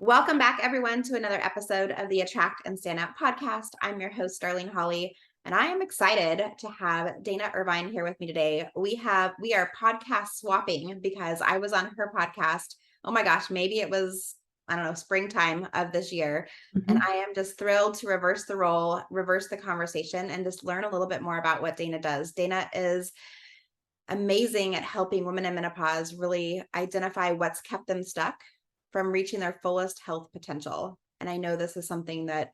Welcome back, everyone, to another episode of the Attract and Stand Out podcast. I'm your host, Darlene Holly, and I am excited to have Dana Irvine here with me today. We are podcast swapping because I was on her podcast. Oh my gosh, maybe it was, I don't know, springtime of this year. And Mhm. I am just thrilled to reverse the role, reverse the conversation, and just learn a little bit more about what Dana does. Dana is amazing at helping women in menopause really identify what's kept them stuck from reaching their fullest health potential. And I know this is something that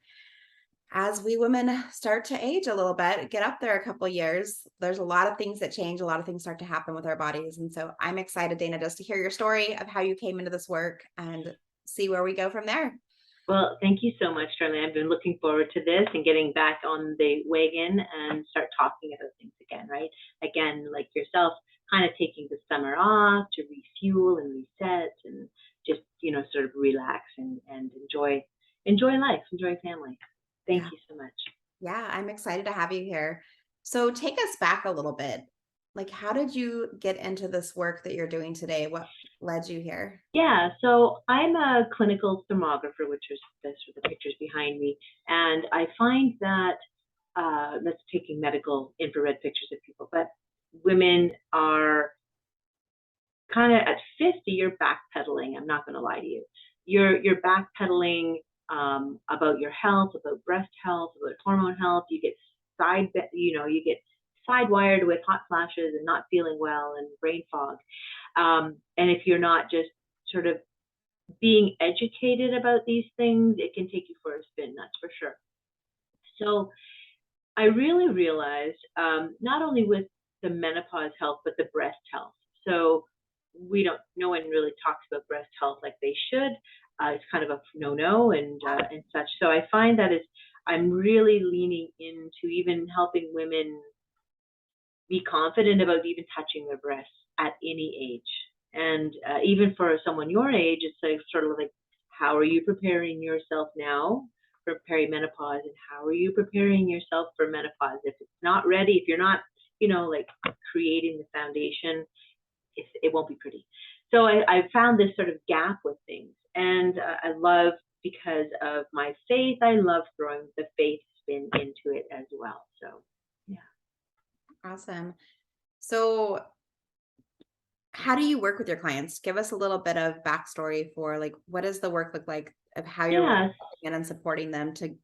as we women start to age a little bit, get up there a couple years, there's a lot of things that change, a lot of things start to happen with our bodies. And so I'm excited, Dana, just to hear your story of how you came into this work and see where we go from there. Well, thank you so much, Charlie. I've been looking forward to this and getting back on the wagon and start talking about things again, right? Again, like yourself, kind of taking the summer off to refuel and reset and just, sort of relax and enjoy life, enjoy family. Thank Yeah. you so much. Yeah, I'm excited to have you here. So take us back a little bit. Like, how did you get into this work that you're doing today? What led you here? Yeah, so I'm a clinical thermographer, which is this are the pictures behind me, and I find that that's taking medical infrared pictures of people, but women are kind of at 50, you're backpedaling. I'm not going to lie to you. You're backpedaling about your health, about breast health, about hormone health. You get sidewired with hot flashes and not feeling well and brain fog. And if you're not just sort of being educated about these things, it can take you for a spin. That's for sure. So I really realized not only with the menopause health, but the breast health. So no one really talks about breast health like they should. It's kind of a no-no and such. So I find that I'm really leaning into even helping women be confident about even touching their breasts at any age. And even for someone your age, it's like sort of like, how are you preparing yourself now for perimenopause, and how are you preparing yourself for menopause? If it's not ready, if you're not, like creating the foundation, it won't be pretty. So I found this sort of gap with things, and I love, because of my faith, I love throwing the faith spin into it as well. So yeah. Awesome. So how do you work with your clients? Give us a little bit of backstory for like what does the work look like of how you're really Yeah. helping in and supporting them to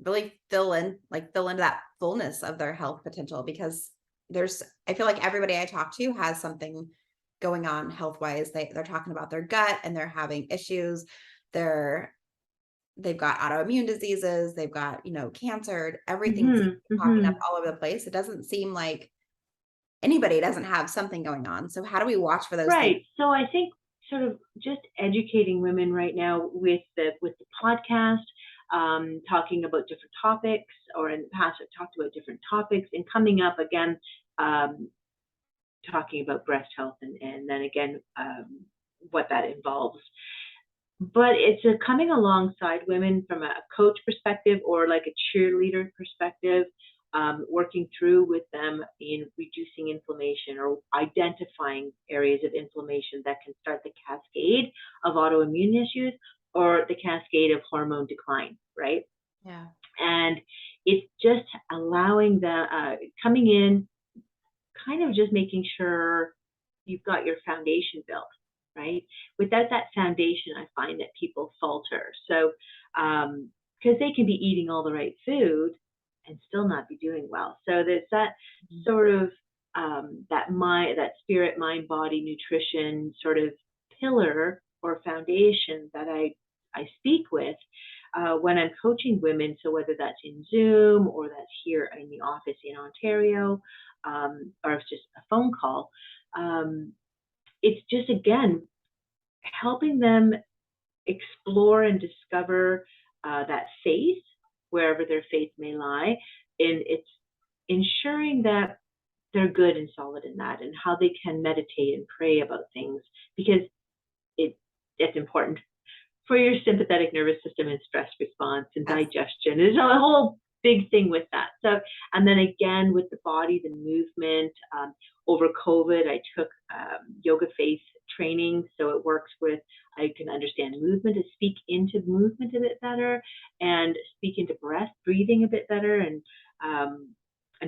really fill into that fullness of their health potential because I feel like everybody I talk to has something going on health wise. They're talking about their gut and they're having issues. They're they've got autoimmune diseases, they've got, cancer, everything seems to Mhm, be popping up mhm. all over the place. It doesn't seem like anybody doesn't have something going on. So how do we watch for those things? Right. So I think sort of just educating women right now with the podcast, talking about different topics, or in the past I've talked about different topics, and coming up again, um, talking about breast health, and then again, what that involves. But it's coming alongside women from a coach perspective, or like a cheerleader perspective, working through with them in reducing inflammation or identifying areas of inflammation that can start the cascade of autoimmune issues or the cascade of hormone decline, right? Yeah. And it's just allowing the coming in, kind of just making sure you've got your foundation built, right? Without that foundation, I find that people falter. So, because they can be eating all the right food and still not be doing well. So there's that Mhm. sort of that spirit, mind, body, nutrition sort of pillar or foundation that I speak with when I'm coaching women. So whether that's in Zoom or that's here in the office in Ontario, or it's just a phone call, um, it's just again helping them explore and discover that faith wherever their faith may lie, and it's ensuring that they're good and solid in that, and how they can meditate and pray about things, because it it's important for your sympathetic nervous system and stress response and That's digestion. There's a whole big thing with that. So, and then again with the body, the movement. Over COVID, I took yoga face training, so it works with, I can understand movement, to speak into movement a bit better, and speak into breath, breathing a bit better, and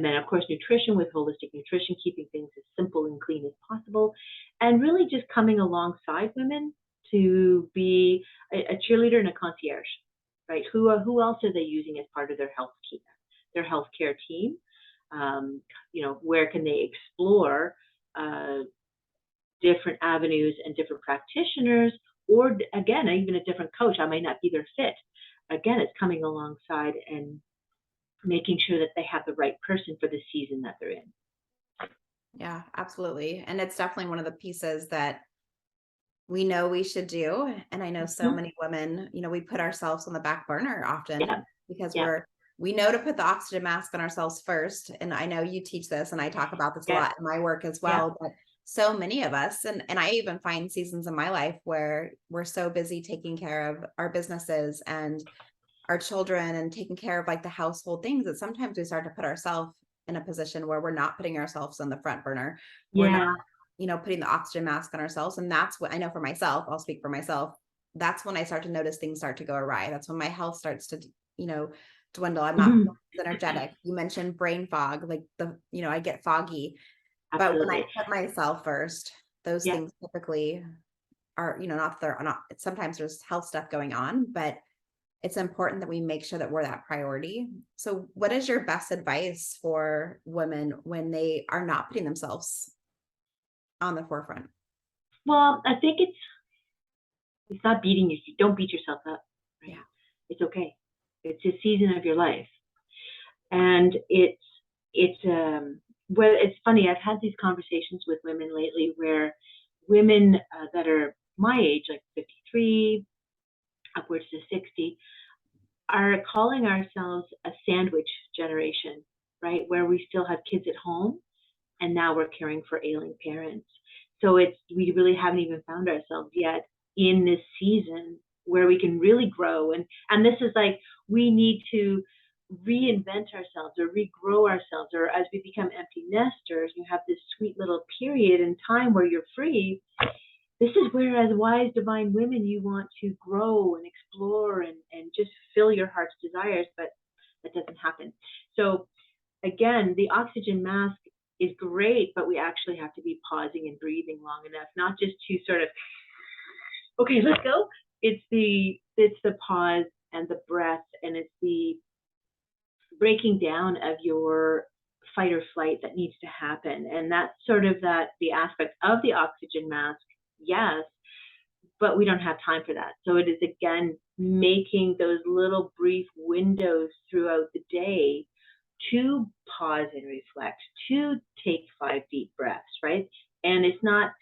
then of course nutrition with holistic nutrition, keeping things as simple and clean as possible, and really just coming alongside women to be a cheerleader and a concierge, right? Who else are they using as part of their healthcare team? Where can they explore different avenues and different practitioners, or again, even a different coach. I might not be their fit. Again, it's coming alongside and making sure that they have the right person for the season that they're in. Yeah, absolutely. And it's definitely one of the pieces that we know we should do. And I know so Mhm. many women, we put ourselves on the back burner often Yeah, because yeah, we know to put the oxygen mask on ourselves first. And I know you teach this and I talk about this a yeah, lot in my work as yeah. well, but so many of us, and I even find seasons in my life where we're so busy taking care of our businesses and our children and taking care of like the household things that sometimes we start to put ourselves in a position where we're not putting ourselves on the front burner. We're not, Yeah. putting the oxygen mask on ourselves. And that's what I know for myself. I'll speak for myself. That's when I start to notice things start to go awry. That's when my health starts to, you know, dwindle. I'm not Mhm. energetic. You mentioned brain fog, like I get foggy. But when I Absolutely. put myself first, those Yeah. things typically are, not they're not, sometimes there's health stuff going on, but it's important that we make sure that we're that priority. So what is your best advice for women when they are not putting themselves on the forefront? Well, I think it's not beating you. Don't beat yourself up, Yeah. right? It's okay. It's a season of your life, and it's funny. I've had these conversations with women lately where women that are my age, like 53, upwards to 60, are calling ourselves a sandwich generation, right? Where we still have kids at home and now we're caring for ailing parents. So we really haven't even found ourselves yet in this season where we can really grow. And this is like, we need to reinvent ourselves or regrow ourselves, or as we become empty nesters, you have this sweet little period in time where you're free. This is where, as wise divine women, you want to grow and explore and just fill your heart's desires, but that doesn't happen. So again, the oxygen mask is great, but we actually have to be pausing and breathing long enough, not just to sort of, okay, let's go. It's the pause and the breath, and it's the breaking down of your fight or flight that needs to happen. And that's sort of the aspect of the oxygen mask, yes, but we don't have time for that. So it is again making those little brief windows throughout the day to pause and reflect, to take 5 deep breaths, right? And it's not,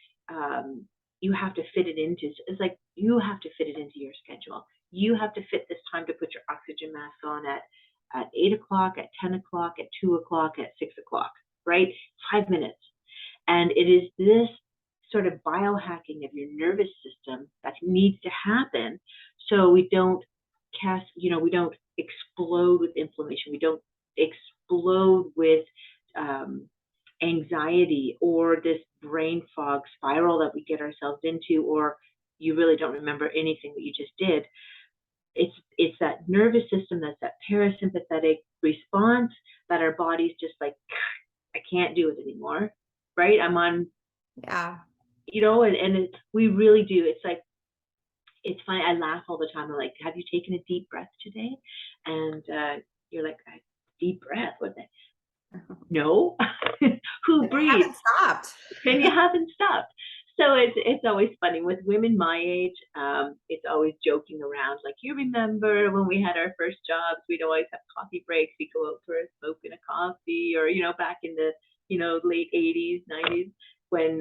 you have to fit it into, it's like you have to fit it into your schedule. You have to fit this time to put your oxygen mask on at 8 o'clock, at 10 o'clock, at 2 o'clock, at 6 o'clock, right? 5 minutes. And it is this sort of biohacking of your nervous system that needs to happen so we don't we don't explode with inflammation. We don't explode with anxiety or this brain fog spiral that we get ourselves into, or you really don't remember anything that you just did. It's that nervous system, that's that parasympathetic response that our body's just like, I can't do it anymore, right? I'm on, Yeah. we really do. It's like, it's funny. I laugh all the time. I'm like, have you taken a deep breath today? And you're like, deep breath? What the? No. Who And I breathes? haven't stopped. And you haven't stopped. So it's always funny with women my age. It's always joking around. Like, you remember when we had our first jobs, we'd always have coffee breaks. We'd go out for a smoke and a coffee, or back in the late 80s, 90s, when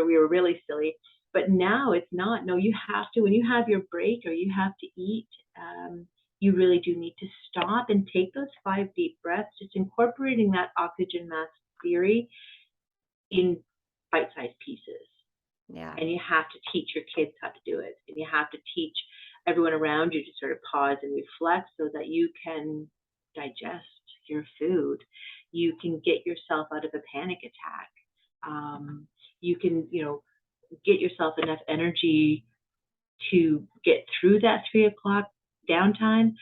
we were really silly. But now it's not. No, you have to, when you have your break or you have to eat. You really do need to stop and take those 5 deep breaths, just incorporating that oxygen mask theory in bite-sized pieces. Yeah. And you have to teach your kids how to do it. And you have to teach everyone around you to sort of pause and reflect so that you can digest your food. You can get yourself out of a panic attack. You can, get yourself enough energy to get through that 3 o'clock downtime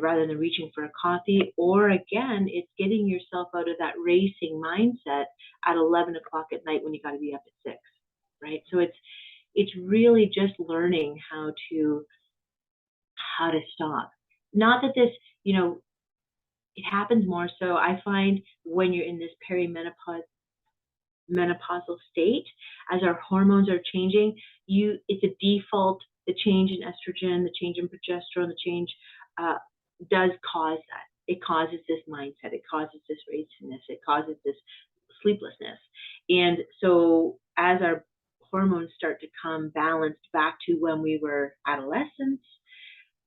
rather than reaching for a coffee. Or again, it's getting yourself out of that racing mindset at 11 o'clock at night when you got to be up at 6, right? So it's really just learning how to stop. Not that this, it happens more so. I find when you're in this menopausal state, as our hormones are changing, it's a default. The change in estrogen, the change in progesterone, the change does cause that. It causes this mindset. It causes this raciness. It causes this sleeplessness. And so as our hormones start to come balanced back to when we were adolescents,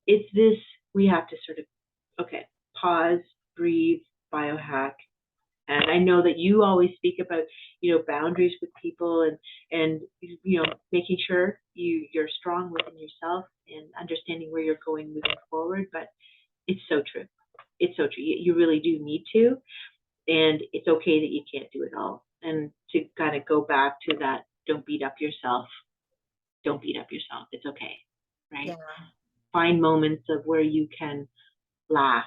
it's this, we have to sort of, okay, pause, breathe, biohack. And I know that you always speak about, boundaries with people and making sure you're strong within yourself and understanding where you're going moving forward. But it's so true. It's so true. You really do need to. And it's okay that you can't do it all. And to kind of go back to that, don't beat up yourself. Don't beat up yourself. It's okay. Right? Yeah. Find moments of where you can laugh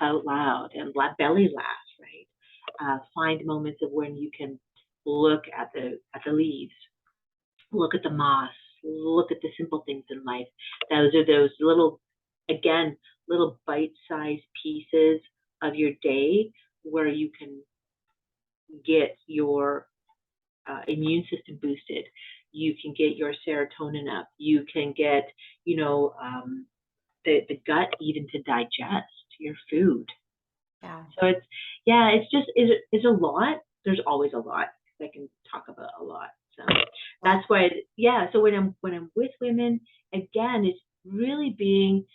out loud and belly laugh, right? Find moments of when you can look at the leaves, look at the moss, look at the simple things in life. Those are those little bite-sized pieces of your day where you can get your immune system boosted. You can get your serotonin up. You can get, the gut even to digest your food. Yeah. So it's a lot. There's always a lot. I can talk about a lot. So that's why, so when I'm with women, again, it's really being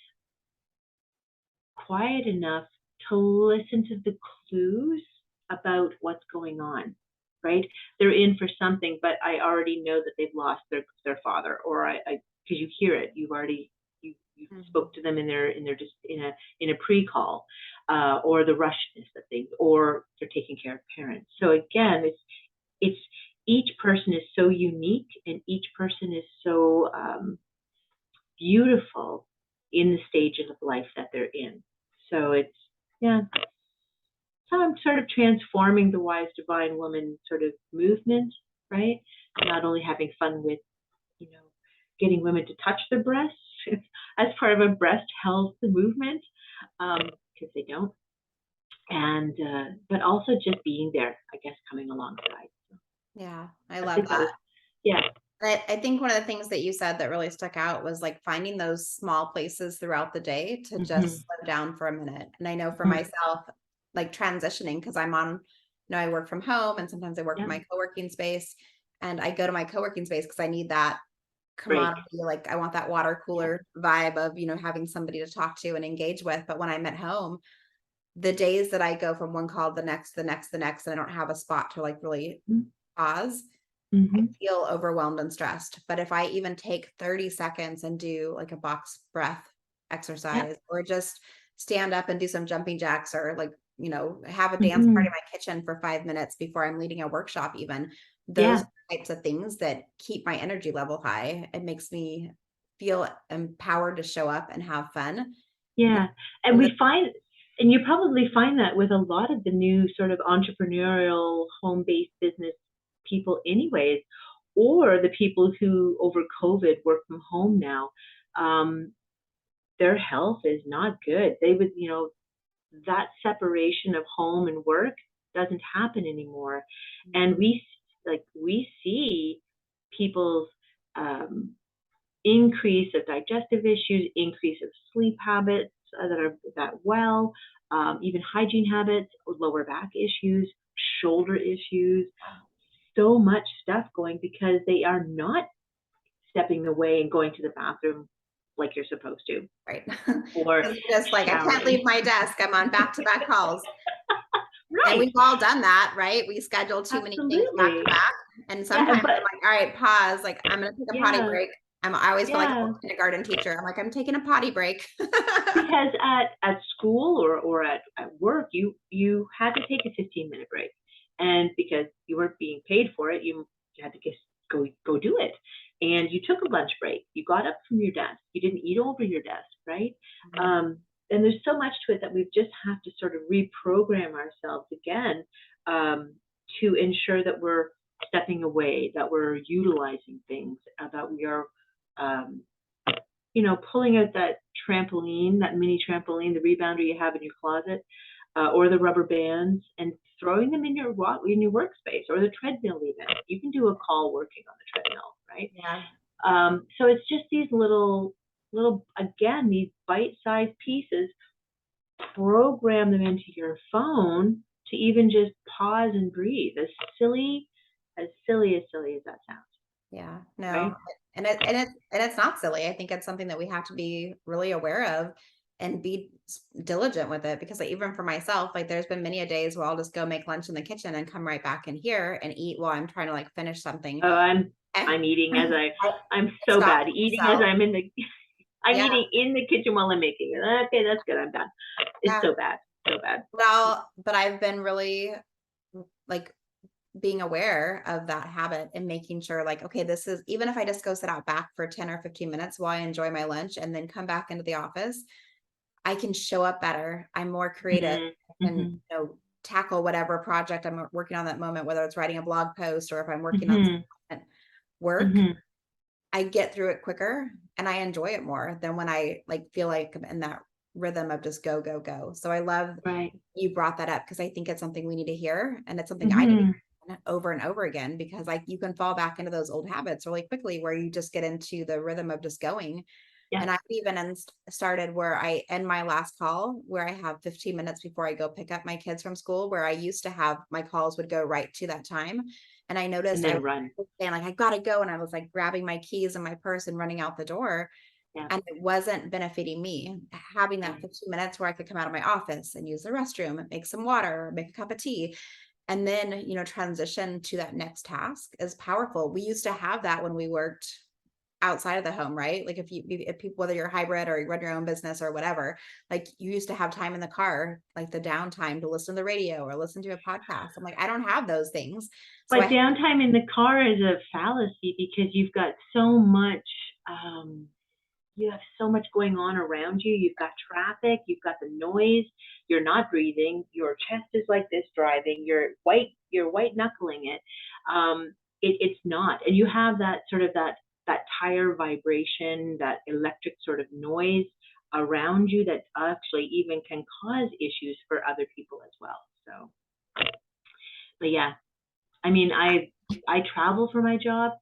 quiet enough to listen to the clues about what's going on, right? They're in for something, but I already know that they've lost their father, or because you hear it, you spoke to them in a pre-call, or the rushness of things, or they're taking care of parents. So again, it's each person is so unique, and each person is so beautiful in the stages of life that they're in. So so I'm sort of transforming the Wise Divine Woman sort of movement, right? Not only having fun with, getting women to touch their breasts as part of a breast health movement, because they don't, and but also just being there, I guess, coming alongside. Yeah, I love that. Yeah. I think one of the things that you said that really stuck out was like finding those small places throughout the day to just slow down for a minute. And I know for myself, like transitioning, because I work from home and sometimes I work from my co-working space, and I go to my co-working space because I need that commodity. Like I want that water cooler vibe of, having somebody to talk to and engage with. But when I'm at home, the days that I go from one call to the next, and I don't have a spot to like really pause, I feel overwhelmed and stressed. But if I even take 30 seconds and do like a box breath exercise, or just stand up and do some jumping jacks, or like, have a dance party in my kitchen for 5 minutes before I'm leading a workshop, even those types of things that keep my energy level high. It makes me feel empowered to show up and have fun. Yeah. And and you probably find that with a lot of the new sort of entrepreneurial home-based business people anyways, or the people who over COVID work from home now, their health is not good. They would, that separation of home and work doesn't happen anymore. And we see people's increase of digestive issues, increase of sleep habits that are even hygiene habits, lower back issues, shoulder issues, so much stuff going because they are not stepping away and going to the bathroom like you're supposed to. Right. Or just like, I can't leave my desk. I'm on back-to-back calls. Right. And we've all done that, right? We schedule too many things back to back. And sometimes I'm like, all right, pause. Like I'm going to take a potty break. I always feel like a Yeah. little kindergarten teacher. I'm like, I'm taking a potty break. Because at school or at work, you had to take a 15-minute break. And because you weren't being paid for it, you had to just go do it. And you took a lunch break. You got up from your desk. You didn't eat over your desk, right? Mhm. And there's so much to it that we just have to sort of reprogram ourselves again, to ensure that we're stepping away, that we're utilizing things, that we are um, pulling out that trampoline, that mini trampoline, the rebounder you have in your closet, or the rubber bands, and throwing them in your workspace, or the treadmill even. You can do a call working on the treadmill, right? Yeah. So it's just these again, these bite-sized pieces. Program them into your phone to even just pause and breathe. As silly as that sounds, Yeah, no, right? and it's not silly. I think it's something that we have to be really aware of and be diligent with it because like, even for myself, like there's been many a days where I'll just go make lunch in the kitchen and come right back in here and eat while I'm trying to like finish something. Oh, And I'm eating as I I'm so stop bad eating as myself. I'm in the I'm Yeah, eating in the kitchen while I'm making it. Okay, that's good. I'm done. It's yeah. so bad, so bad. Well, but I've been really like being aware of that habit and making sure like, okay, this is even if I just go sit out back for 10 or 15 minutes while I enjoy my lunch and then come back into the office, I can show up better. I'm more creative. Mhm, I can, mhm, tackle whatever project I'm working on that moment, whether it's writing a blog post or if I'm working on mhm, some work, mhm. I get through it quicker and I enjoy it more than when I like feel like I'm in that rhythm of just go, go, go. So I love Right. you brought that up because I think it's something we need to hear and it's something I need to Mhm. hear over and over again because like you can fall back into those old habits really quickly where you just get into the rhythm of just going. Yes. And I've even started where I end my last call where I have 15 minutes before I go pick up my kids from school, where I used to have my calls would go right to that time. And I And noticed I then was run. saying like, I gotta go. And I was like grabbing my keys and my purse and running out the door. Yeah. And it wasn't benefiting me. Having that Right. 15 minutes where I could come out of my office and use the restroom and make some water or make a cup of tea and then, transition to that next task is powerful. We used to have that when we worked outside of the home, right? Like if people, whether you're hybrid or you run your own business or whatever, like you used to have time in the car, like the downtime to listen to the radio or listen to a podcast. I'm like, I don't have those things. So But downtime in the car is a fallacy because um, you have so much going on around you. You've got traffic, you've got the noise, you're not breathing, your chest is like this driving, you're white knuckling it. It's not. And you have that sort of that tire vibration, that electric sort of noise around you that actually even can cause issues for other people as well. So, but yeah, I mean, I travel for my job,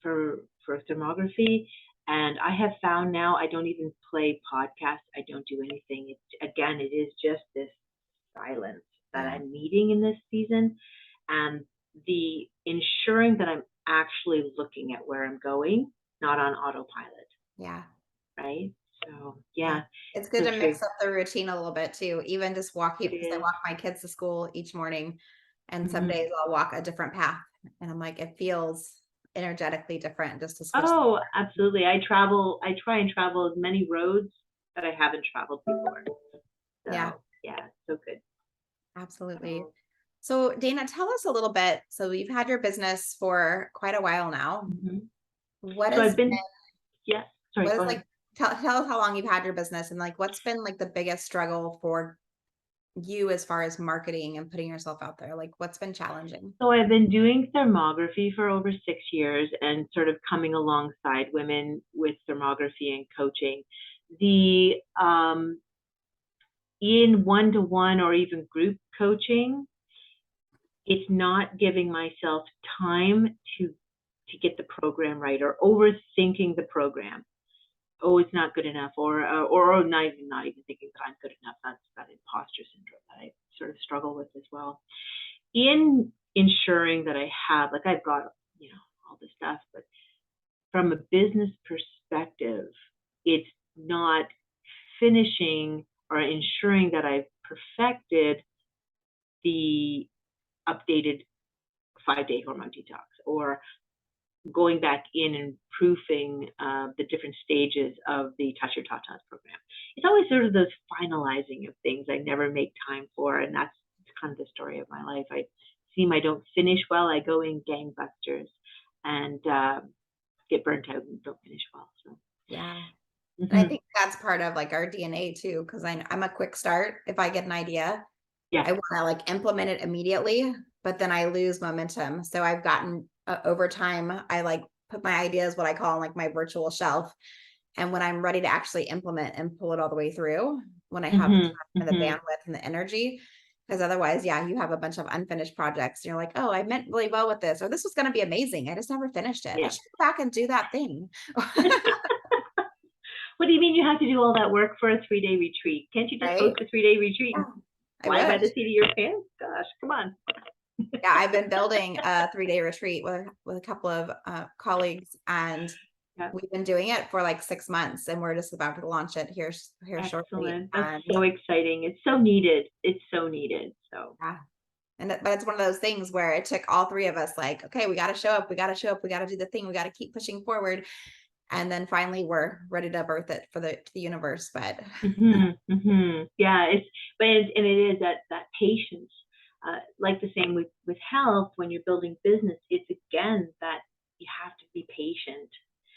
for thermography, and I have found now I don't even play podcasts. I don't do anything. It is just this silence that yeah, I'm needing in this season, and the ensuring that I'm actually looking at where I'm going, not on autopilot, yeah, right? So yeah. yeah, It's good so to true. mix up the routine a little bit too, even just walking It because I is. walk my kids to school each morning and some Mhm. days I'll walk a different path and I'm like, it feels energetically different just to switch. Oh, absolutely. I try and travel as many roads that I haven't traveled before. Yeah, So yeah, so good. absolutely. So So Dana, tell us a little bit. So you've had your business for quite a while now. mhm. What So is I've been, yeah, sorry, what go is ahead. like tell us how long you've had your business and like what's been like the biggest struggle for you as far as marketing and putting yourself out there? Like what's been challenging? So I've been doing thermography for over 6 years and sort of coming alongside women with thermography and coaching. The In one-to-one or even group coaching, it's not giving myself time to get the program right, or overthinking the program. Oh, it's not good enough, or not even thinking that I'm good enough. That's that imposter syndrome that I sort of struggle with as well. In ensuring that I have, like, I've got, all this stuff, but from a business perspective, it's not finishing or ensuring that I've perfected the updated 5-day hormone detox, or going back in and proofing the different stages of the Touch Your Tatas program. It's always sort of those finalizing of things I never make time for, and that's kind of the story of my life. I don't finish well, I go in gangbusters and get burnt out and don't finish well. So Yeah. And I mm-hmm. think that's part of like our DNA too, because I'm a quick start. If I get an idea, Yeah. I want to like implement it immediately, but then I lose momentum. So I've gotten over time, I like put my ideas, what I call like my virtual shelf. And when I'm ready to actually implement and pull it all the way through, when I have the time Mm-hmm. and the Mm-hmm. bandwidth and the energy, because otherwise, yeah, you have a bunch of unfinished projects. And you're like, oh, I meant really well with this, or this was going to be amazing. I just never finished it. I Yeah. should go back and do that thing. What do you mean you have to do all that work for a 3-day retreat? Can't you just Right? host a 3-day retreat Yeah, and I fly by wish. the seat of your pants? Gosh, come on. Yeah, I've been building a 3-day retreat with a couple of colleagues, and Yeah. we've been doing it for like 6 months, and we're just about to launch it here shortly. Excellent. That's And so exciting. It's so needed. It's so needed. So yeah, but it's one of those things where it took all three of us, like, okay, we got to show up, we got to show up, we got to do the thing, we got to keep pushing forward, and then finally we're ready to birth it for the universe. But yeah, and it is that patience, like the same with health. When you're building business, it's again that you have to be patient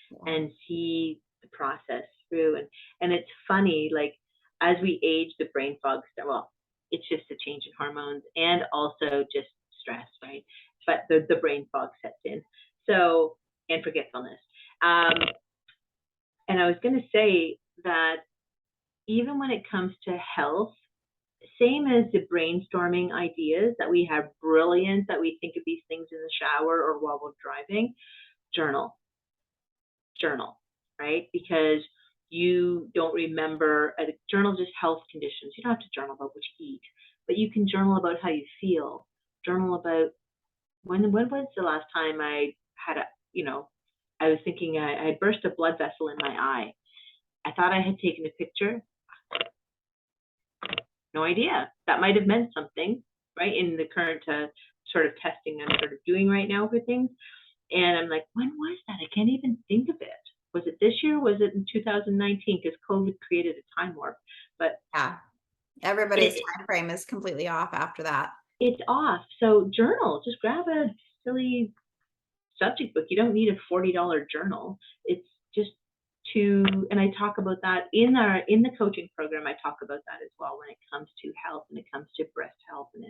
yeah, and see the process through. And it's funny, like as we age, the brain fog. Well, it's just a change in hormones and also just stress, right? But the brain fog sets in. So and forgetfulness. Um, and I was going to say that even when it comes to health, same as the brainstorming ideas that we have brilliant, that we think of these things in the shower or while we're driving, journal, journal, right? Because you don't remember, a journal just health conditions. You don't have to journal about what you eat, but you can journal about how you feel. Journal about when was the last time I had I was thinking I had burst a blood vessel in my eye. I thought I had taken a picture. No idea. That might have meant something, right? In the current sort of testing I'm sort of doing right now for things. And I'm like, when was that? I can't even think of it. Was it this year? Was it in 2019? Because COVID created a time warp. But yeah, everybody's it, time frame is completely off after that. it's off. So journal, just grab a silly subject book. You don't need a $40 journal. It's just and I talk about that in the coaching program. I talk about that as well when it comes to health and it comes to breast health and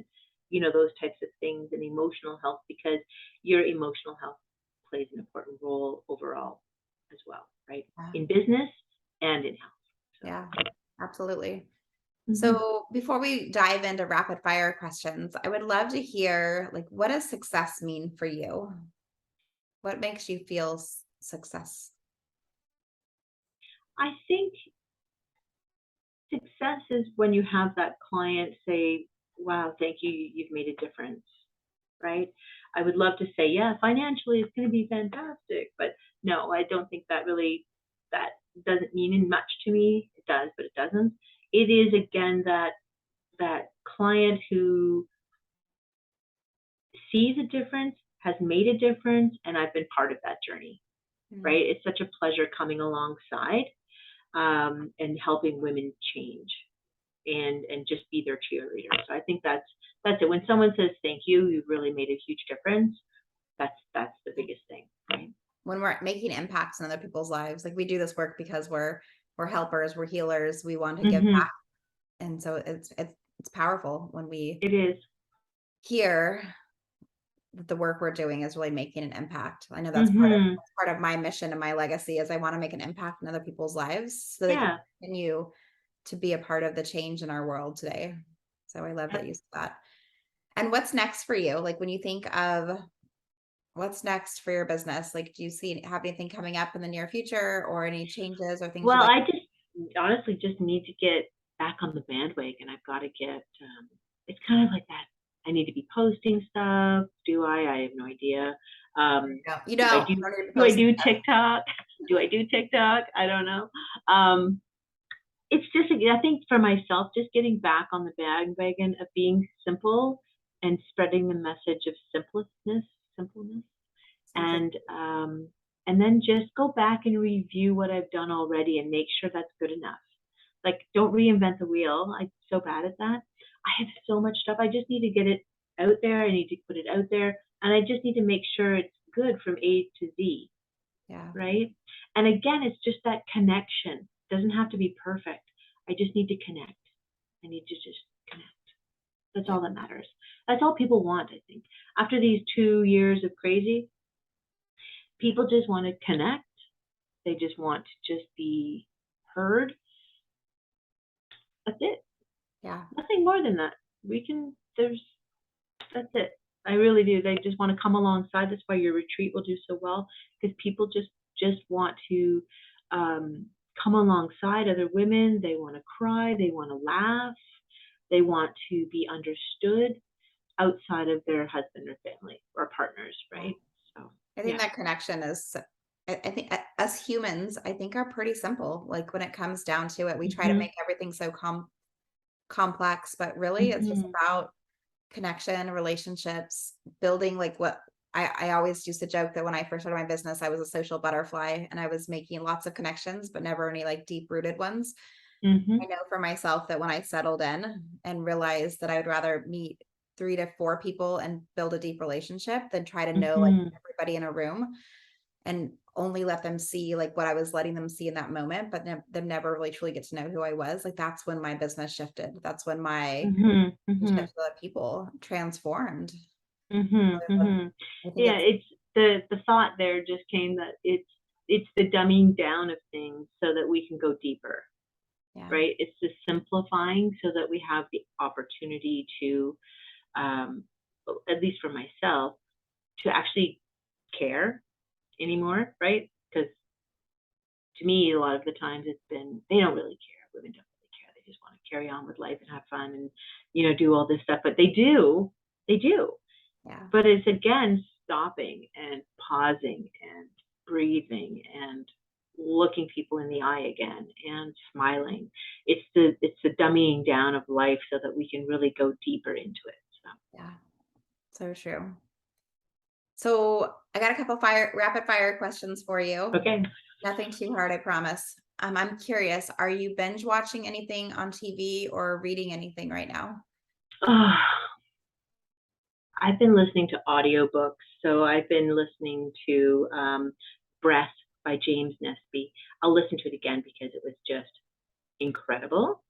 those types of things and emotional health, because your emotional health plays an important role overall as well, right? Yeah, In business and in health. So, yeah, absolutely. mm-hmm. So before we dive into rapid fire questions, I would love to hear, like, what does success mean for you? What makes you feel success? I think success is when you have that client say, wow, thank you, you've made a difference, right? I would love to say, yeah, financially it's going to be fantastic, but no, I don't think that doesn't mean much to me. It does, but it doesn't. It is again that client who sees a difference, has made a difference, and I've been part of that journey, Mm, right? It's such a pleasure coming alongside and helping women change and just be their cheerleader. So I think that's it. When someone says thank you, you've really made a huge difference. That's the biggest thing, right? when we're making impacts in other people's lives, like we do this work because we're helpers, we're healers, we want to give Mm-hmm. back, and so it's powerful when we It is. hear that the work we're doing is really making an impact. I know Mm-hmm. that's part of my mission and my legacy is I want to make an impact in other people's lives so they can Yeah. continue to be a part of the change in our world today. So I love that you said that. And what's next for you? Like when you think of what's next for your business, like do you have anything coming up in the near future or any changes or things you'd Well, like? I just honestly just need to get back on the bandwagon. I've got to get. It's kind of like that. I need to be posting stuff. Do I? I have no idea. No, you Do I don't. do? You don't need to Do I post do stuff. TikTok? Do I do TikTok? I don't know. It's just, I think for myself, just getting back on the bandwagon of being simple and spreading the message of simpleness. And then just go back and review what I've done already and make sure that's good enough. Like, don't reinvent the wheel. I'm so bad at that. I have so much stuff. I just need to get it out there. I need to put it out there. And I just need to make sure it's good from A to Z, Yeah. right? And again, it's just that connection. It doesn't have to be perfect. I just need to connect. I need to just connect. That's all that matters. That's all people want, I think. After these 2 years of crazy, people just want to connect. They just want to just be heard. That's it. Yeah. Nothing more than that. That's it. I really do. They just want to come alongside. That's why your retreat will do so well, because people just want to come alongside other women. They want to cry. They want to laugh. They want to be understood outside of their husband or family or partners, right? So I think that connection is, I think us humans, I think are pretty simple. Like when it comes down to it, we try to make everything so complex, but really it's just about connection, relationships, building like what I always used to joke that when I first started my business, I was a social butterfly and I was making lots of connections, but never any like deep rooted ones. I know for myself that when I settled in and realized that I would rather meet 3 to 4 people and build a deep relationship than try to know like everybody in a room and only let them see like what I was letting them see in that moment, but them never really truly get to know who I was. Like that's when my business shifted. That's when my relationships with other people transformed. I think Yeah, it's it's the thought there just came that it's the dumbing down of things so that we can go deeper, right? It's the simplifying so that we have the opportunity to, at least for myself, to actually care anymore, right? Because to me, a lot of the times it's been, they don't really care. Women don't really care. They just want to carry on with life and have fun and, do all this stuff. But they do. yeah. But it's again stopping and pausing and breathing and looking people in the eye again and smiling. It's the dummying down of life so that we can really go deeper into it. So. Yeah. So true. So I got a couple rapid fire questions for you. Okay. Nothing too hard, I promise. I'm curious, are you binge watching anything on TV or reading anything right now? I've been listening to audiobooks. So I've been listening to Breath by James Nesby. I'll listen to it again because it was just incredible.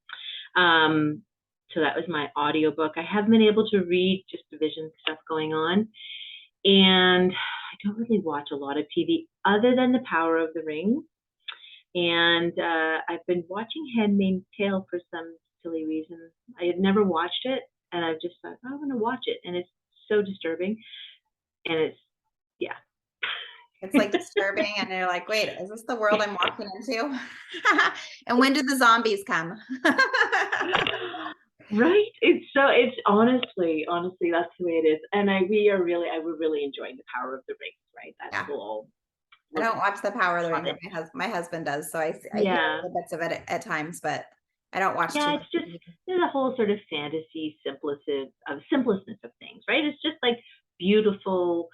So that was my audiobook. I haven't been able to read, just division stuff going on. And I don't really watch a lot of TV other than The Power of the Ring. And I've been watching Handmaid's Tale for some silly reason. I had never watched it, and I've just thought, oh, I'm going to watch it. And it's so disturbing. And it's, yeah. It's like disturbing, and you're like, wait, is this the world I'm walking into? And when did the zombies come? Right? It's honestly, that's the way it is. And we're really enjoying The Power of the Rings, right? That whole. I don't watch The Power of the Ring, Hobbit. but my husband does, so I hear Yeah. little bits of it at times, but I don't watch too Yeah, much it's just TV. there's a whole sort of fantasy simplicity of things, right? It's just like beautiful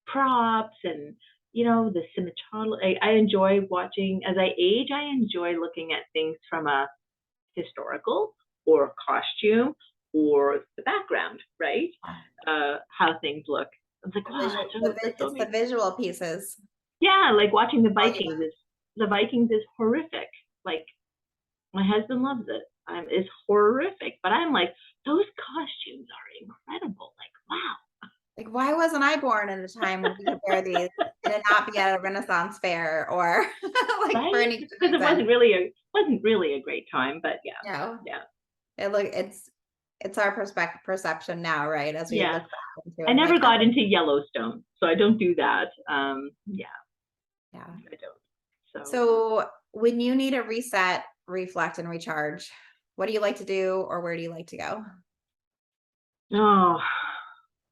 props and the cinematography. I enjoy watching as I age. I enjoy looking at things from a historical or costume or the background, right? How things look. It's like, wow, that's so It's the amazing. visual pieces. Yeah, like watching the Oh, yeah. Vikings. The Vikings is horrific. Like my husband loves it. It's horrific, but I'm like, those costumes are incredible. Like, wow. Like, why wasn't I born in a time when we could wear these and it not be at a Renaissance fair or like Right? for any good Because it reason? wasn't really a great time, but yeah. No, Yeah. it's our perception now, right? As we Yeah. look back into I it, never like, got into Yellowstone, so I don't do that. Yeah, yeah. I don't. So, So when you need a reset, reflect, and recharge, what do you like to do, or where do you like to go? oh,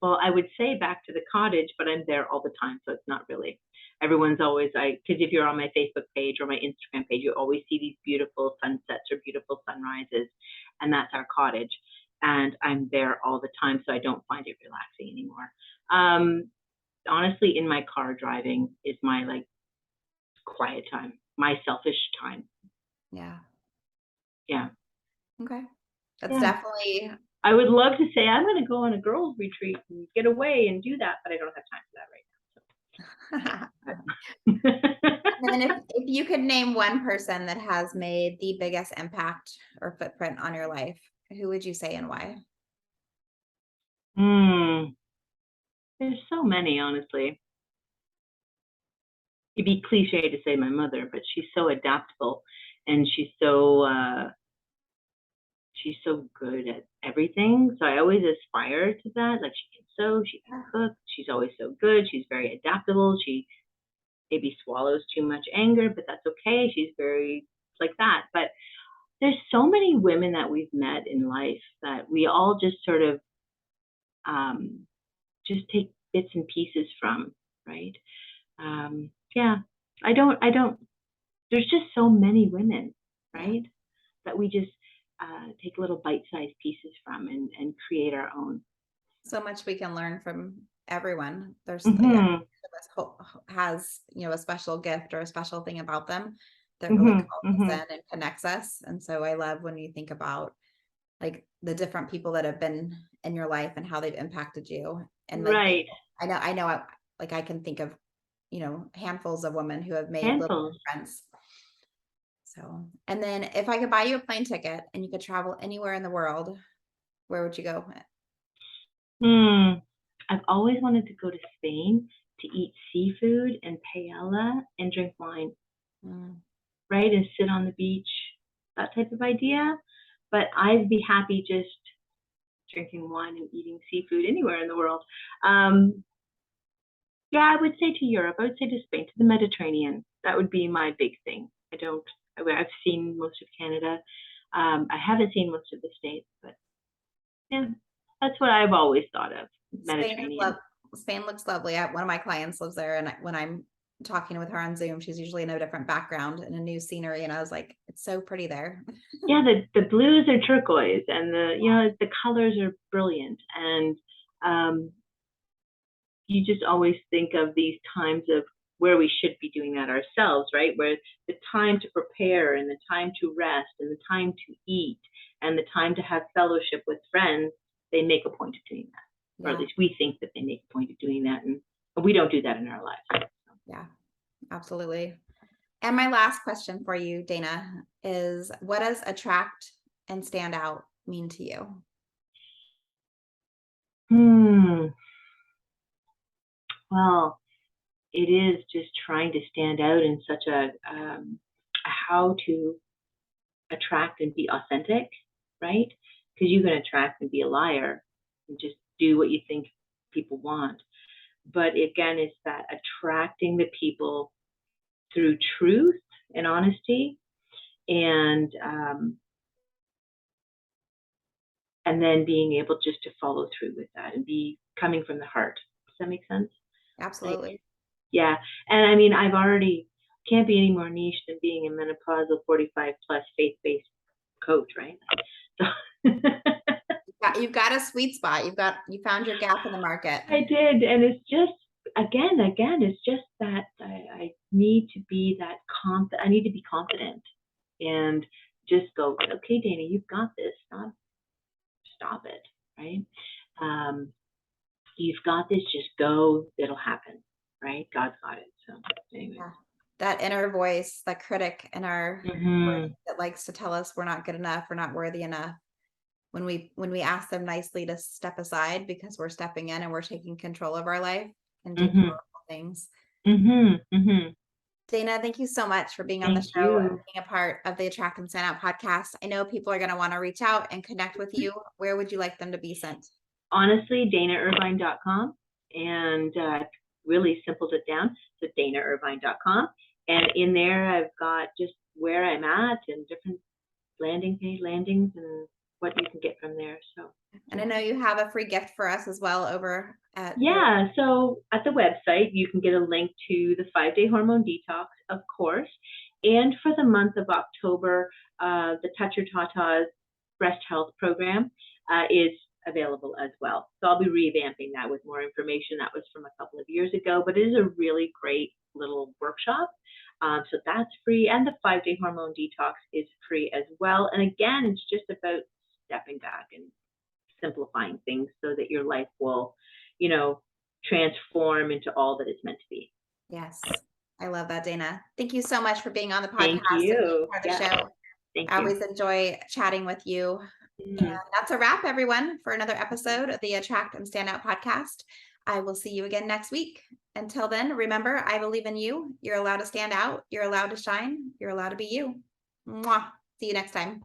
well, I would say back to the cottage, but I'm there all the time, so it's not really. Everyone's always because if you're on my Facebook page or my Instagram page, you always see these beautiful sunsets or beautiful sunrises, and that's our cottage. And I'm there all the time, so I don't find it relaxing anymore. honestly, in my car driving is my like quiet time, my selfish time. Yeah. Yeah. Okay. That's Yeah. definitely. I would love to say I'm going to go on a girls' retreat and get away and do that, but I don't have time for that right now. And then if you could name one person that has made the biggest impact or footprint on your life, who would you say and why? Hmm. There's so many, honestly. It'd be cliche to say my mother, but she's so adaptable and she's so good at everything. So I always aspire to that. Like she can sew, she can cook, she's always so good. She's very adaptable. She maybe swallows too much anger, but that's okay. She's very like that. But there's so many women that we've met in life that we all just sort of um, just take bits and pieces from, right? Yeah, I don't, there's just so many women, Yeah. right? That we just take little bite-sized pieces from and create our own. So much we can learn from everyone. There's like every Mm-hmm. of us has, a special gift or a special thing about them that really calls Mm-hmm. us Mm-hmm. in and connects us. And so I love when you think about like the different people that have been in your life and how they've impacted you. And like Right. like I can think of, handfuls of women who have made little Handfuls. difference. So, and then if I could buy you a plane ticket and you could travel anywhere in the world, where would you go? Hmm. I've always wanted to go to Spain to eat seafood and paella and drink wine, Mm, right? And sit on the beach, that type of idea. But I'd be happy just drinking wine and eating seafood anywhere in the world. Um, yeah, I would say to Europe. I would say to Spain, to the Mediterranean. That would be my big thing. I've seen most of Canada. I haven't seen most of the States, but yeah, that's what I've always thought of, Spain is love. Mediterranean. Spain looks lovely. One of my clients lives there, and when I'm talking with her on Zoom, she's usually in a different background and a new scenery, and I was like, "It's so pretty there." Yeah, the blues are turquoise and the colors are brilliant. And um, you just always think of these times of where we should be doing that ourselves, right? Where the time to prepare and the time to rest and the time to eat and the time to have fellowship with friends, they make a point of doing that. Or at Yeah, least we think that they make a point of doing that. And we don't do that in our lives. yeah, absolutely. And my last question for you, Dana, is what does attract and stand out mean to you? Hmm. Well, it is just trying to stand out in such how to attract and be authentic, right? Because you can attract and be a liar and just do what you think people want. But again, it's that attracting the people through truth and honesty, and and then being able just to follow through with that and be coming from the heart. Does that make sense? Like, Absolutely. yeah. And I mean, I've already can't be any more niche than being a menopausal 45 plus faith-based coach, right? So You've got a sweet spot. You found your gap in the market. I did, and it's just again, it's just that I need to be that confident. I need to be confident and just go, okay, Dana, you've got this. Stop it, right? Um, you've got this. Just go. It'll happen, right? God's got it. So, anyway. Yeah. That inner voice, that critic in our Mm-hmm. brain that likes to tell us we're not good enough, we're not worthy enough. When we ask them nicely to step aside because we're stepping in and we're taking control of our life and do Mm-hmm. powerful things. Mm-hmm. Mm-hmm. Dana, thank you so much for being on the Thank show and you. being a part of the Attract and Stand Out podcast. I know people are going to want to reach out and connect with you. Where would you like them to be sent? Honestly, DanaIrvine.com, and really simpled it down. So DanaIrvine.com, and in there I've got just where I'm at and different landings and what you can get from there. So And I yeah. know you have a free gift for us as well over at your. Yeah, so at the website, you can get a link to the 5-day hormone detox, of course. And for the month of October, the Touch Your Tatas breast health program is available as well. So I'll be revamping that with more information. That was from a couple of years ago, but it is a really great little workshop. So that's free, and the 5-day hormone detox is free as well. And again, it's just about stepping back and simplifying things so that your life will, you know, transform into all that it's meant to be. Yes. I love that, Dana. Thank you so much for being on the Thank podcast and being you. part of the Yeah, show. thank I you. always enjoy chatting with you. Mm. That's a wrap, everyone, for another episode of the Attract and Stand Out podcast. I will see you again next week. Until then, remember, I believe in you. You're allowed to stand out. You're allowed to shine. You're allowed to be you. Mwah. See you next time.